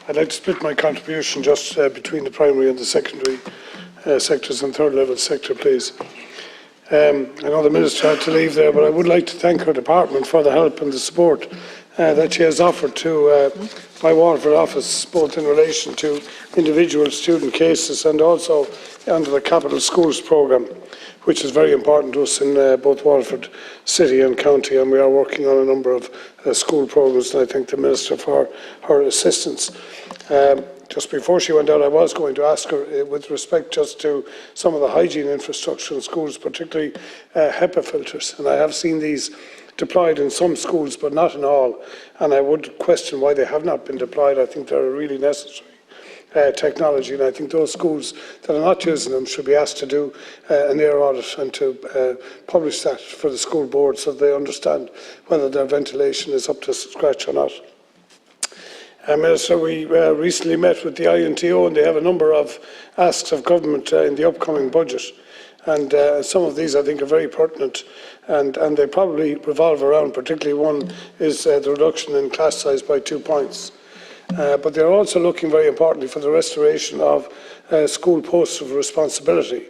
I'd like to split my contribution just between the primary and the secondary sectors and third level sector, please. I know the Minister had to leave there, but I would like to thank her department for the help and the support that she has offered to my Waterford office, both in relation to individual student cases and also under the Capital Schools programme, which is very important to us in both Waterford City and County, and we are working on a number of school programmes, and I thank the Minister for her assistance. Just before she went out, I was going to ask her, with respect just to some of the hygiene infrastructure in schools, particularly HEPA filters, and I have seen these deployed in some schools, but not in all, and I would question why they have not been deployed. I think they're really necessary technology, and I think those schools that are not using them should be asked to do an air audit and to publish that for the school board so they understand whether their ventilation is up to scratch or not. Minister, we recently met with the INTO, and they have a number of asks of government in the upcoming budget, and some of these I think are very pertinent, and they probably revolve around, particularly one is the reduction in class size by 2 points. But they're also looking very importantly for the restoration of school posts of responsibility.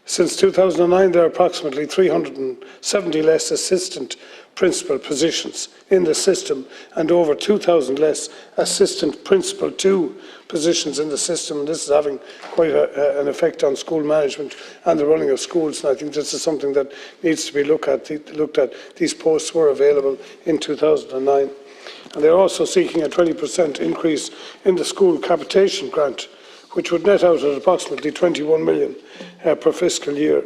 Since 2009, there are approximately 370 less assistant principal positions in the system and over 2,000 less assistant principal 2 positions in the system. And this is having quite an effect on school management and the running of schools. And I think this is something that needs to be looked at. These posts were available in 2009. And they're also seeking a 20% increase in the school capitation grant, which would net out at approximately 21 million per fiscal year.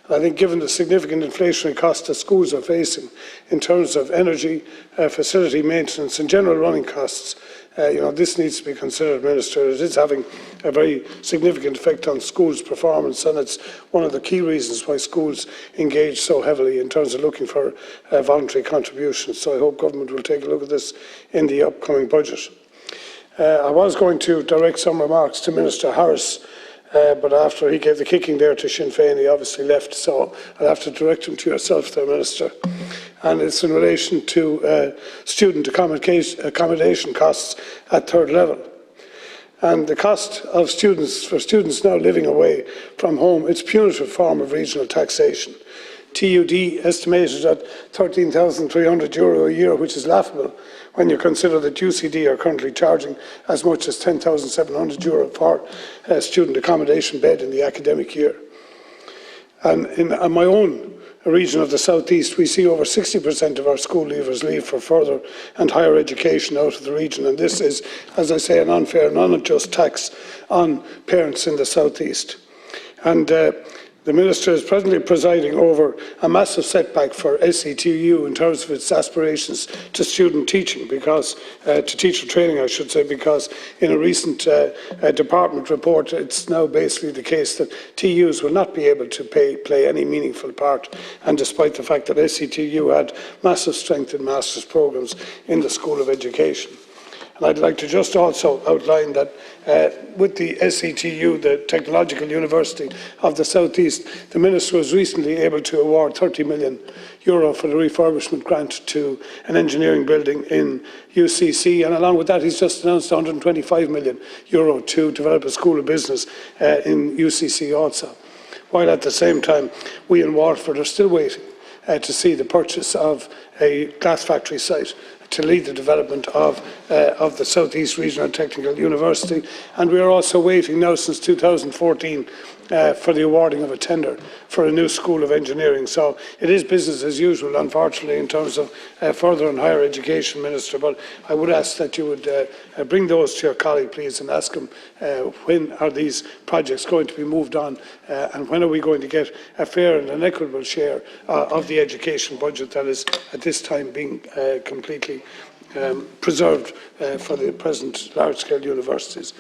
I think given the significant inflationary costs that schools are facing in terms of energy, facility maintenance and general running costs, this needs to be considered, Minister. It is having a very significant effect on schools' performance, and it's one of the key reasons why schools engage so heavily in terms of looking for voluntary contributions. So I hope government will take a look at this in the upcoming budget. I was going to direct some remarks to Minister Harris, but after he gave the kicking there to Sinn Féin, he obviously left, so I'll have to direct him to yourself there, Minister. And it's in relation to student accommodation costs at third level. And the cost of for students now living away from home, it's a punitive form of regional taxation. TUD estimated at €13,300 a year, which is laughable when you consider that UCD are currently charging as much as €10,700 for a student accommodation bed in the academic year. And in my own region of the South East, we see over 60% of our school leavers leave for further and higher education out of the region. And this is, as I say, an unfair and unjust tax on parents in the South East. And the Minister is presently presiding over a massive setback for SETU in terms of its aspirations to student teaching, to teacher training, I should say, because in a recent department report, it's now basically the case that TUs will not be able to play any meaningful part, and despite the fact that SETU had massive strength in master's programmes in the School of Education. And I'd like to just also outline that with the SETU, the Technological University of the South East, the Minister was recently able to award €30 million for the refurbishment grant to an engineering building in UCC, and along with that he's just announced €125 million to develop a school of business in UCC also. While at the same time we in Waterford are still waiting to see the purchase of a glass factory site to lead the development of the South East Regional Technical University, and we are also waiting now since 2014 for the awarding of a tender for a new School of Engineering. So it is business as usual, unfortunately, in terms of further and higher education, Minister, but I would ask that you would bring those to your colleague, please, and ask him when are these projects going to be moved on, and when are we going to get a fair and an equitable share of the education budget that is at this time being completely preserved for the present large-scale universities.